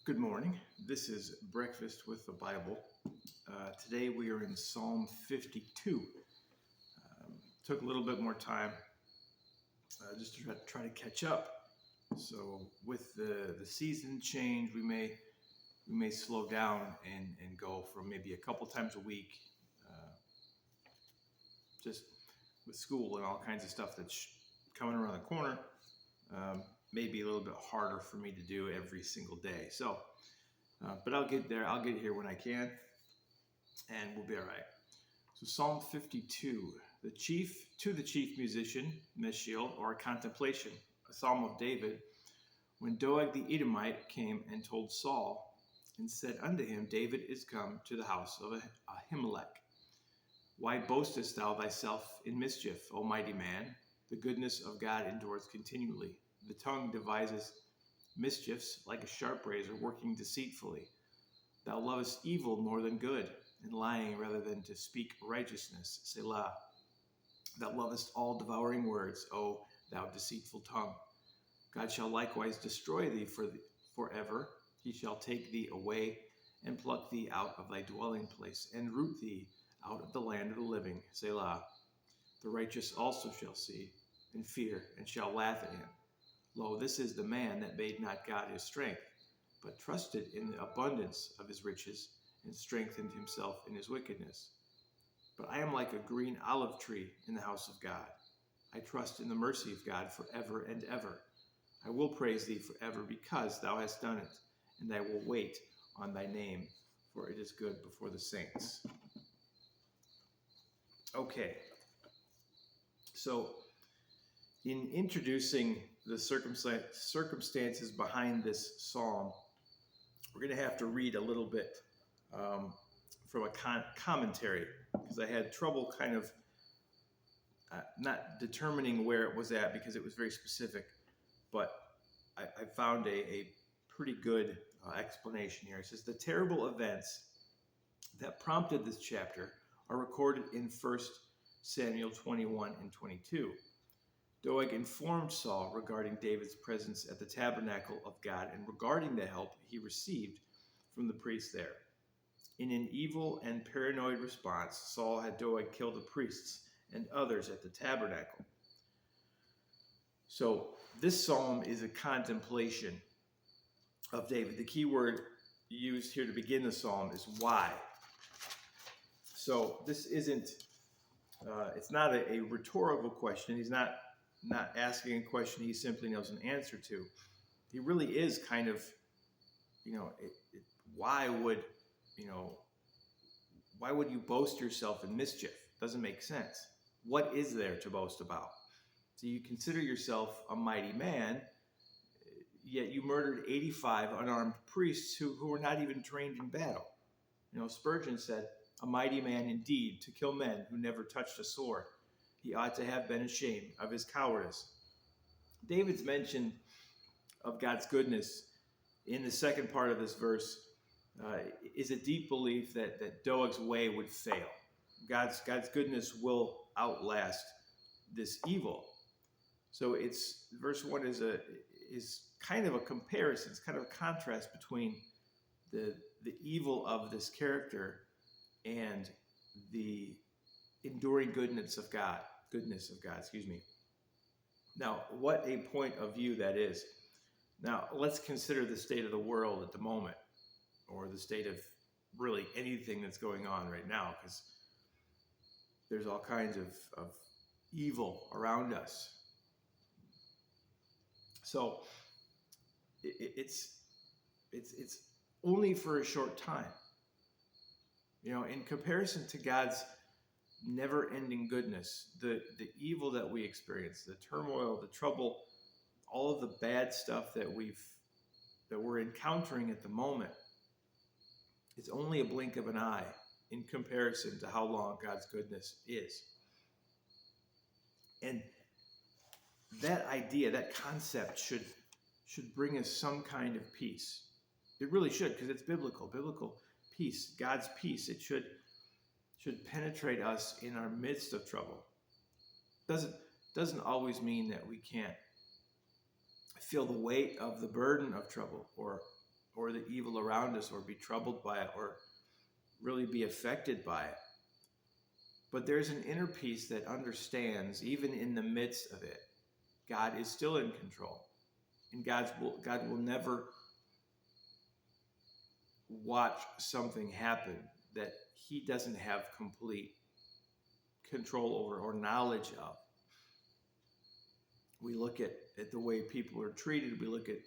Good morning. This is Breakfast with the Bible. Today we are in Psalm 52. Took a little bit more time just to try to catch up. So with the season change, we may slow down and go from maybe a couple times a week, just with school and all kinds of stuff that's coming around the corner. Maybe a little bit harder for me to do every single day. So, but I'll get there. I'll get here when I can, and we'll be all right. So Psalm 52, the chief musician, mischief, or contemplation, a psalm of David, when Doeg the Edomite came and told Saul, and said unto him, David is come to the house of Ahimelech. Why boastest thou thyself in mischief, O mighty man? The goodness of God endureth continually. The tongue deviseth mischiefs like a sharp razor, working deceitfully. Thou lovest evil more than good, and lying rather than to speak righteousness. Selah. Thou lovest all devouring words, O thou deceitful tongue. God shall likewise destroy thee forever. He shall take thee away and pluck thee out of thy dwelling place, and root thee out of the land of the living. Selah. The righteous also shall see, and fear, and shall laugh at him. Lo, this is the man that made not God his strength, but trusted in the abundance of his riches, and strengthened himself in his wickedness. But I am like a green olive tree in the house of God. I trust in the mercy of God forever and ever. I will praise thee forever, because thou hast done it, and I will wait on thy name, for it is good before the saints. Okay, so in introducing the circumstances behind this psalm, we're going to have to read a little bit from a commentary, because I had trouble kind of not determining where it was at, because it was very specific, but I found a pretty good explanation here. It says, the terrible events that prompted this chapter are recorded in 1 Samuel 21 and 22. Doeg informed Saul regarding David's presence at the tabernacle of God and regarding the help he received from the priests there. In an evil and paranoid response, Saul had Doeg kill the priests and others at the tabernacle. So this psalm is a contemplation of David. The key word used here to begin the psalm is why. So this isn't, it's not a rhetorical question. He's not asking a question he simply knows an answer to. He really is kind of, why would you boast yourself in mischief? Doesn't make sense. What is there to boast about? So you consider yourself a mighty man, yet you murdered 85 unarmed priests who were not even trained in battle. Spurgeon said, a mighty man indeed, to kill men who never touched a sword. He ought to have been ashamed of his cowardice. David's mention of God's goodness in the second part of this verse is a deep belief that Doeg's way would fail. God's goodness will outlast this evil. So it's verse 1 is kind of a comparison. It's kind of a contrast between the evil of this character and the enduring goodness of God. Now, what a point of view that is. Now, let's consider the state of the world at the moment, or the state of really anything that's going on right now, because there's all kinds of evil around us. So it's only for a short time. In comparison to God's never-ending goodness, the evil that we experience, the turmoil, the trouble, all of the bad stuff that we're encountering at the moment, it's only a blink of an eye in comparison to how long God's goodness is. And that idea, that concept should bring us some kind of peace. It really should, because it's biblical peace, God's peace. It should penetrate us in our midst of trouble. Doesn't always mean that we can't feel the weight of the burden of trouble or or the evil around us or be troubled by it or really be affected by it. But there's an inner peace that understands, even in the midst of it, God is still in control. And God will never watch something happen that he doesn't have complete control over or knowledge of. We look at the way people are treated. We look at,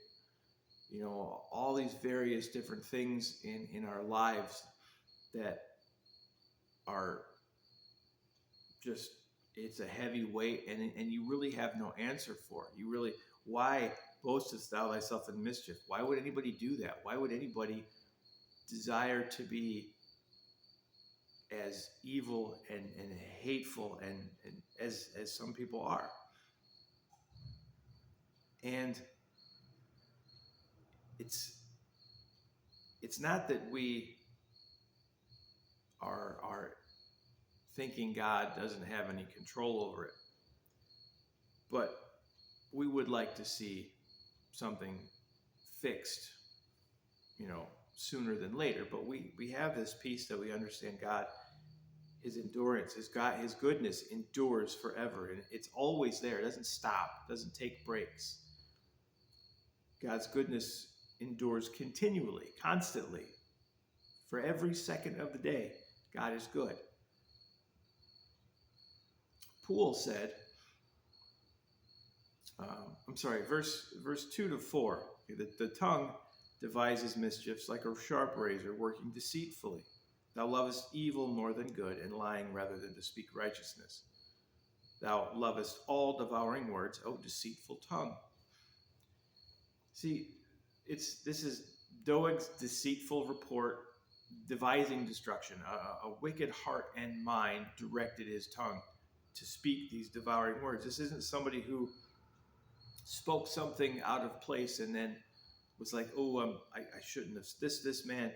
all these various different things in our lives that are just, it's a heavy weight, and you really have no answer for it. You really, why boastest thou thyself in mischief? Why would anybody do that? Why would anybody desire to be as evil and hateful and as some people are? And it's not that we are thinking God doesn't have any control over it, but we would like to see something fixed, sooner than later. But we have this peace that we understand God, his endurance, his goodness endures forever, and it's always there. It doesn't stop, it doesn't take breaks. God's goodness endures continually, constantly. For every second of the day, God is good. Poole said, verse 2 to 4, the tongue devises mischiefs like a sharp razor, working deceitfully. Thou lovest evil more than good, and lying rather than to speak righteousness. Thou lovest all devouring words, O deceitful tongue. See, this is Doeg's deceitful report, devising destruction. A wicked heart and mind directed his tongue to speak these devouring words. This isn't somebody who spoke something out of place and then was like, I shouldn't have. This man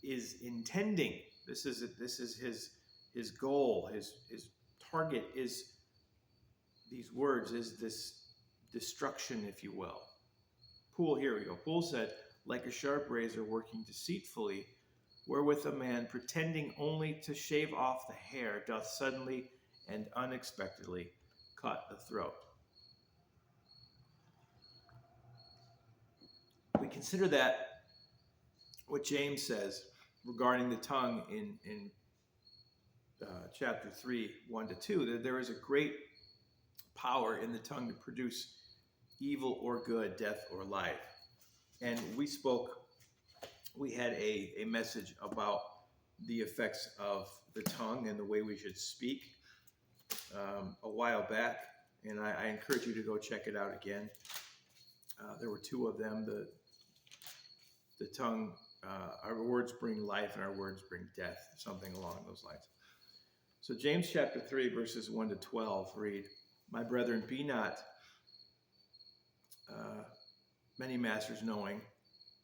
is intending. This is his goal. His target is these words, is this destruction, if you will. Poole, here we go. Poole said, like a sharp razor working deceitfully, wherewith a man pretending only to shave off the hair doth suddenly and unexpectedly cut the throat. We consider that what James says regarding the tongue in chapter 3, 1 to 2, that there is a great power in the tongue to produce evil or good, death or life. And we had a message about the effects of the tongue and the way we should speak a while back, and I encourage you to go check it out again. There were two of them. The tongue, our words bring life and our words bring death, something along those lines. So James chapter 3, verses 1 to 12 read, My brethren, be not many masters, knowing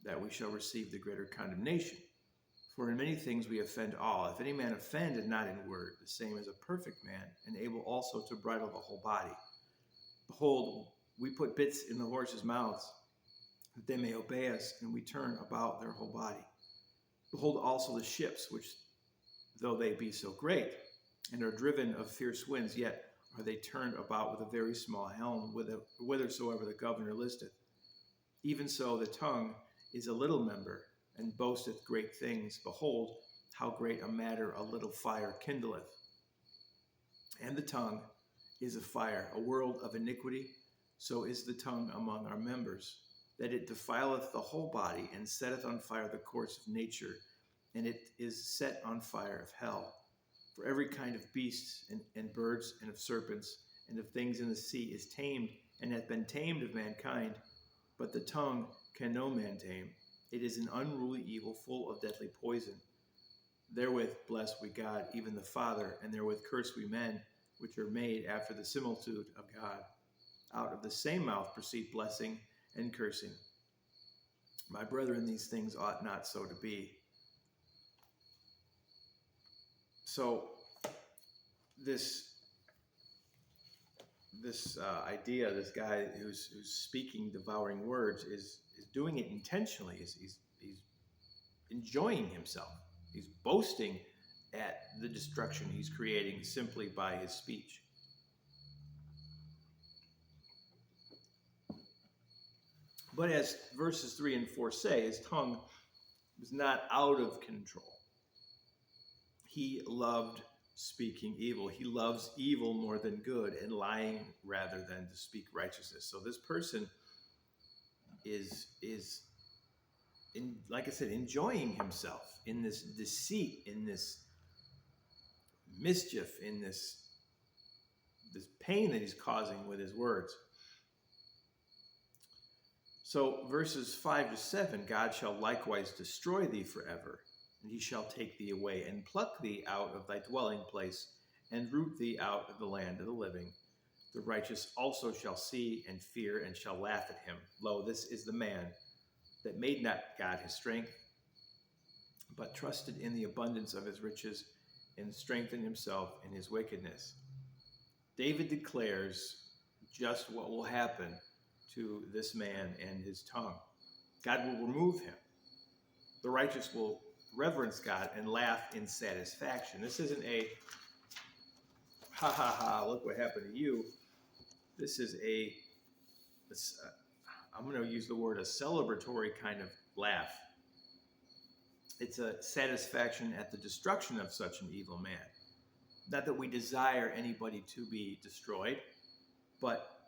that we shall receive the greater condemnation. For in many things we offend all. If any man offend, and not in word, the same as a perfect man, and able also to bridle the whole body. Behold, we put bits in the horses' mouths, that they may obey us, and we turn about their whole body. Behold also the ships, which, though they be so great, and are driven of fierce winds, yet are they turned about with a very small helm, whithersoever the governor listeth. Even so the tongue is a little member, and boasteth great things. Behold, how great a matter a little fire kindleth. And the tongue is a fire, a world of iniquity. So is the tongue among our members, that it defileth the whole body, and setteth on fire the course of nature, and it is set on fire of hell. For every kind of beasts and birds and of serpents and of things in the sea is tamed, and hath been tamed of mankind, but the tongue can no man tame. It is an unruly evil, full of deadly poison. Therewith bless we God, even the Father, and therewith curse we men, which are made after the similitude of God. Out of the same mouth proceed blessing and cursing. My brethren, these things ought not so to be. So this idea, this guy who's speaking devouring words is doing it intentionally. He's enjoying himself. He's boasting at the destruction he's creating simply by his speech. But as verses 3 and 4 say, his tongue was not out of control. He loved speaking evil. He loves evil more than good, and lying rather than to speak righteousness. So this person is like I said, enjoying himself in this deceit, in this mischief, in this pain that he's causing with his words. So verses 5 to 7, God shall likewise destroy thee forever, and he shall take thee away, and pluck thee out of thy dwelling place, and root thee out of the land of the living. The righteous also shall see and fear, and shall laugh at him. Lo, this is the man that made not God his strength, but trusted in the abundance of his riches, and strengthened himself in his wickedness. David declares just what will happen to this man and his tongue. God will remove him. The righteous will reverence God and laugh in satisfaction. This isn't a ha ha ha, look what happened to you. This is I'm going to use the word a celebratory kind of laugh. It's a satisfaction at the destruction of such an evil man. Not that we desire anybody to be destroyed, but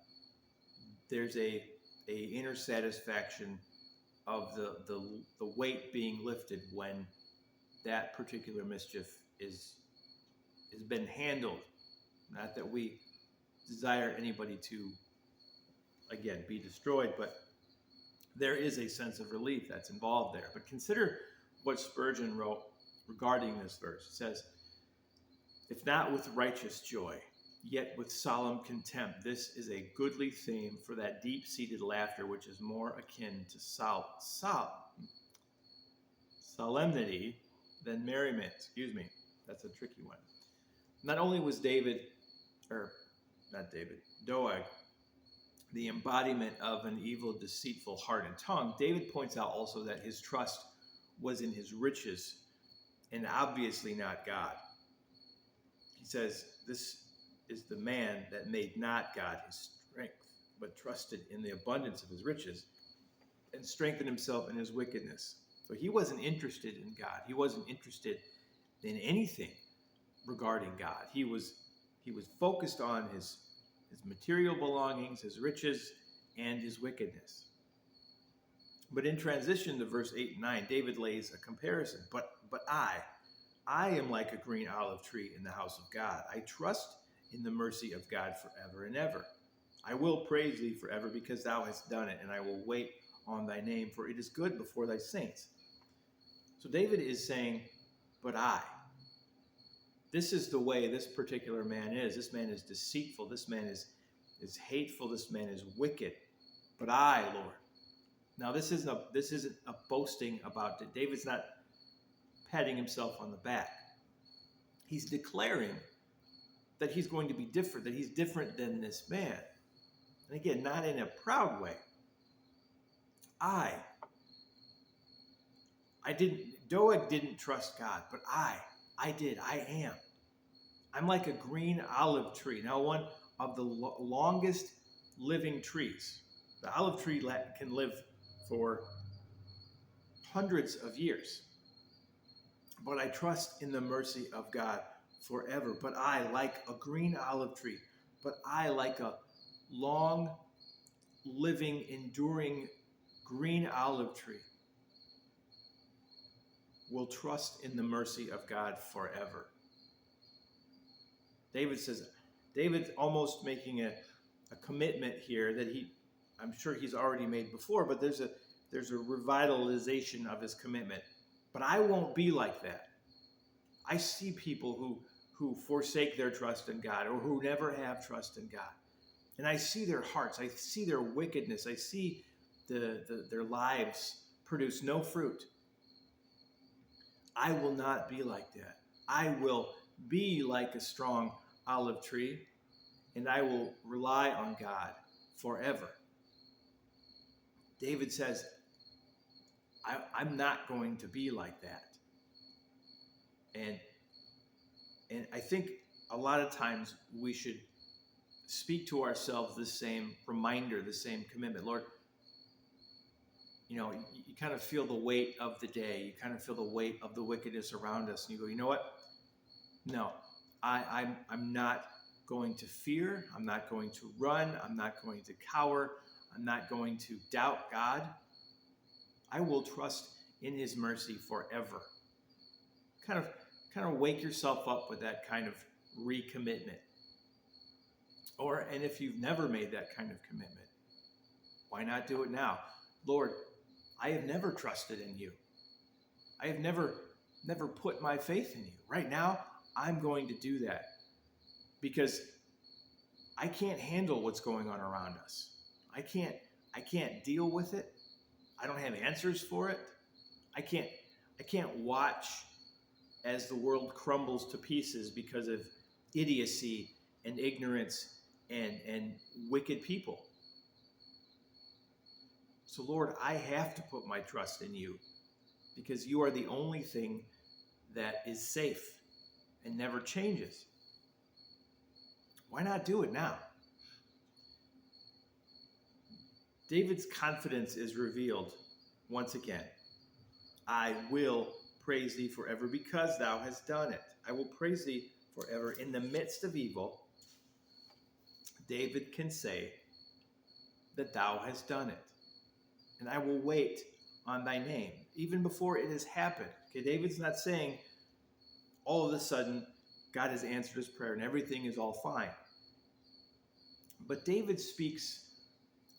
there's a inner satisfaction of the weight being lifted when that particular mischief has been handled. Not that we desire anybody to, again, be destroyed, but there is a sense of relief that's involved there. But consider what Spurgeon wrote regarding this verse. It says, if not with righteous joy, yet with solemn contempt, this is a goodly theme for that deep-seated laughter which is more akin to solemnity than merriment. Excuse me, that's a tricky one. Not only was Doeg, the embodiment of an evil, deceitful heart and tongue, David points out also that his trust was in his riches and obviously not God. He says, this is the man that made not God his strength, but trusted in the abundance of his riches and strengthened himself in his wickedness. So he wasn't interested in God. He wasn't interested in anything regarding God. He was focused on his material belongings, his riches, and his wickedness. But in transition to verse 8 and 9, David lays a comparison. But I am like a green olive tree in the house of God. I trust in the mercy of God forever and ever. I will praise thee forever because thou hast done it, and I will wait on thy name, for it is good before thy saints. So David is saying, but I. This is the way this particular man is. This man is deceitful. This man is hateful. This man is wicked. But I, Lord. Now this isn't a boasting about it. David's not patting himself on the back. He's declaring that he's going to be different, that he's different than this man. And again, not in a proud way. Doeg didn't trust God, but I did. I am. I'm like a green olive tree. Now, one of the longest living trees. The olive tree can live for hundreds of years. But I trust in the mercy of God forever. But I, like a green olive tree, but I, like a long living, enduring green olive tree, will trust in the mercy of God forever. David's almost making a commitment here that I'm sure he's already made before, but there's a revitalization of his commitment. But I won't be like that. I see people who forsake their trust in God, or who never have trust in God. And I see their hearts. I see their wickedness. I see their lives produce no fruit. I will not be like that. I will be like a strong olive tree, and I will rely on God forever. David says, I'm not going to be like that. And I think a lot of times we should speak to ourselves the same reminder, the same commitment. Lord, you kind of feel the weight of the day. You kind of feel the weight of the wickedness around us. And you go, you know what? No, I'm not going to fear. I'm not going to run. I'm not going to cower. I'm not going to doubt God. I will trust in his mercy forever. Kind of wake yourself up with that kind of recommitment. And if you've never made that kind of commitment, why not do it now? Lord, I have never trusted in you. I have never put my faith in you. Right now, I'm going to do that because I can't handle what's going on around us. I can't deal with it. I don't have answers for it. I can't watch as the world crumbles to pieces because of idiocy and ignorance and wicked people. So Lord, I have to put my trust in you because you are the only thing that is safe and never changes. Why not do it now? David's confidence is revealed once again. I will praise thee forever because thou hast done it. I will praise thee forever. In the midst of evil, David can say that thou hast done it. And I will wait on thy name, even before it has happened. Okay, David's not saying all of a sudden God has answered his prayer and everything is all fine. But David speaks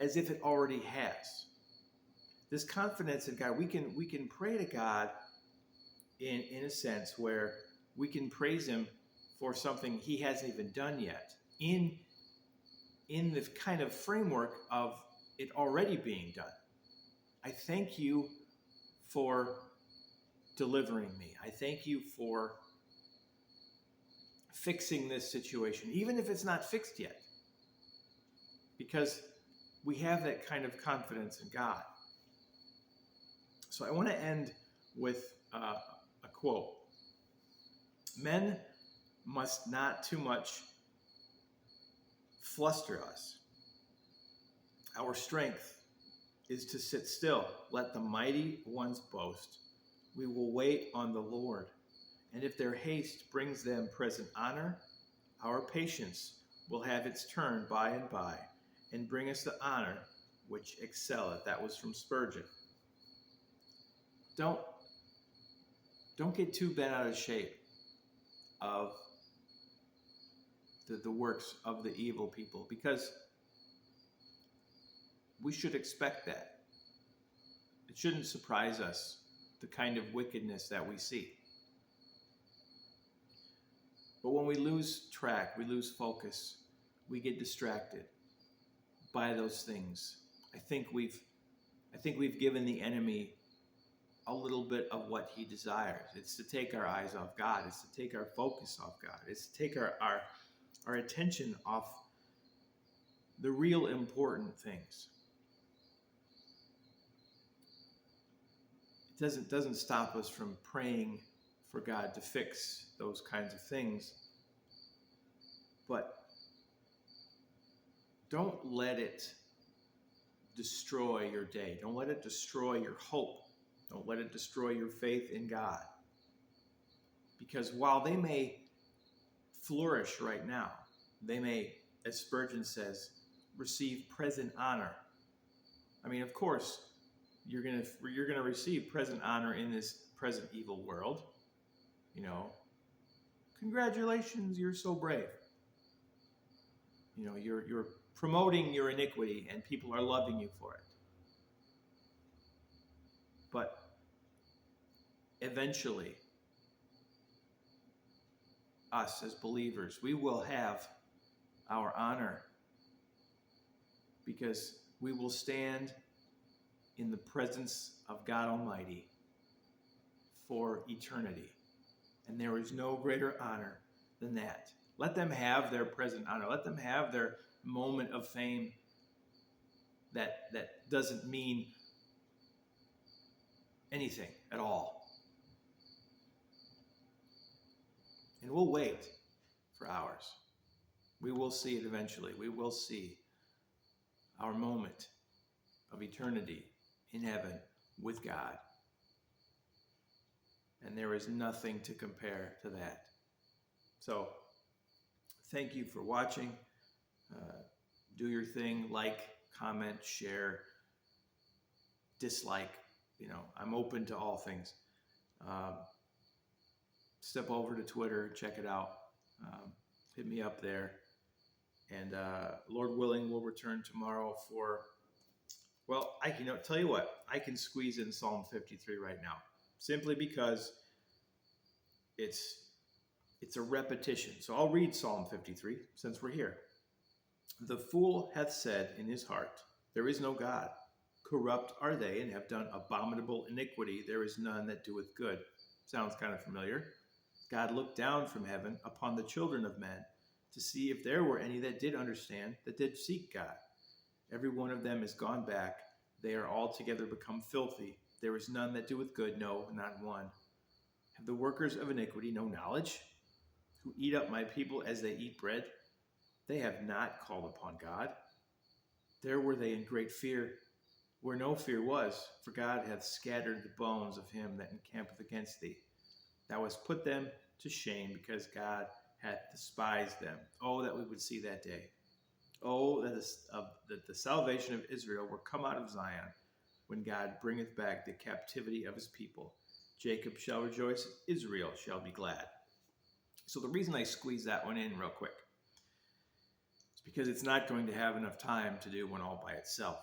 as if it already has. This confidence in God, we can pray to God in a sense where we can praise him for something he hasn't even done yet, in the kind of framework of it already being done. I thank you for delivering me. I thank you for fixing this situation, even if it's not fixed yet, because we have that kind of confidence in God. So I want to end with a quote. Men must not too much fluster us. Our strength is to sit still. Let the mighty ones boast. We will wait on the Lord. And if their haste brings them present honor, our patience will have its turn by and by, and bring us the honor which excelleth. That was from Spurgeon. Don't get too bent out of shape of the works of the evil people, because we should expect that. It shouldn't surprise us, the kind of wickedness that we see. But when we lose track, we lose focus, we get distracted by those things. I think we've given the enemy a little bit of what he desires. It's to take our eyes off God. It's to take our focus off God. It's to take our attention off the real important things. It doesn't stop us from praying for God to fix those kinds of things. But don't let it destroy your day. Don't let it destroy your hope. Don't let it destroy your faith in God. Because while they may flourish right now, they may, as Spurgeon says, receive present honor. I mean, of course, you're gonna receive present honor in this present evil world. Congratulations, you're so brave. You're promoting your iniquity and people are loving you for it. But eventually, us as believers, we will have our honor, because we will stand in the presence of God Almighty for eternity. And there is no greater honor than that. Let them have their present honor. Let them have their moment of fame that doesn't mean anything at all. And we'll wait for ours. We will see it eventually. We will see our moment of eternity in heaven with God. And there is nothing to compare to that. So, thank you for watching. Do your thing, like, comment, share, dislike. I'm open to all things. Step over to Twitter, check it out. Hit me up there. And Lord willing, we'll return tomorrow for, well, tell you what, I can squeeze in Psalm 53 right now, simply because it's a repetition. So I'll read Psalm 53 since we're here. The fool hath said in his heart, there is no God. Corrupt are they, and have done abominable iniquity. There is none that doeth good. Sounds kind of familiar. God looked down from heaven upon the children of men to see if there were any that did understand, that did seek God. Every one of them is gone back. They are altogether become filthy. There is none that doeth good, no, not one. Have the workers of iniquity no knowledge, who eat up my people as they eat bread? They have not called upon God. There were they in great fear, where no fear was, for God hath scattered the bones of him that encampeth against thee. Thou hast put them to shame, because God hath despised them. Oh, that we would see that day. Oh, that the salvation of Israel were come out of Zion, when God bringeth back the captivity of his people. Jacob shall rejoice, Israel shall be glad. So the reason I squeeze that one in real quick is because it's not going to have enough time to do one all by itself.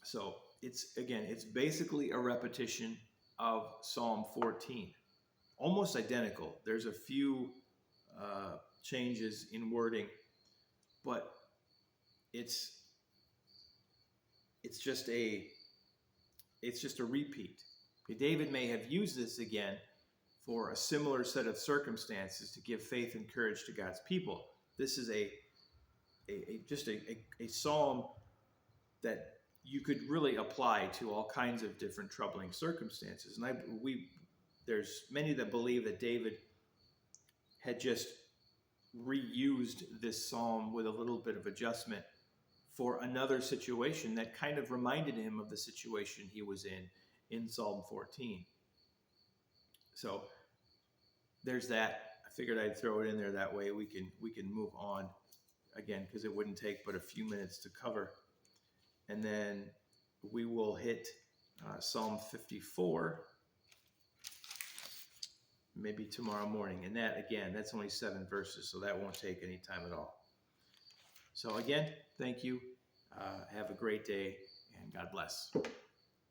So it's basically a repetition of Psalm 14. Almost identical. There's a few changes in wording, but it's just a repeat. David may have used this again for a similar set of circumstances to give faith and courage to God's people. This is a psalm that you could really apply to all kinds of different troubling circumstances. And there's many that believe that David had just reused this psalm with a little bit of adjustment for another situation that kind of reminded him of the situation he was in Psalm 14. So there's that. I figured I'd throw it in there, that way we can move on again, because it wouldn't take but a few minutes to cover. And then we will hit Psalm 54 maybe tomorrow morning. And that's only 7 verses, so that won't take any time at all. So again, thank you. Have a great day, and God bless.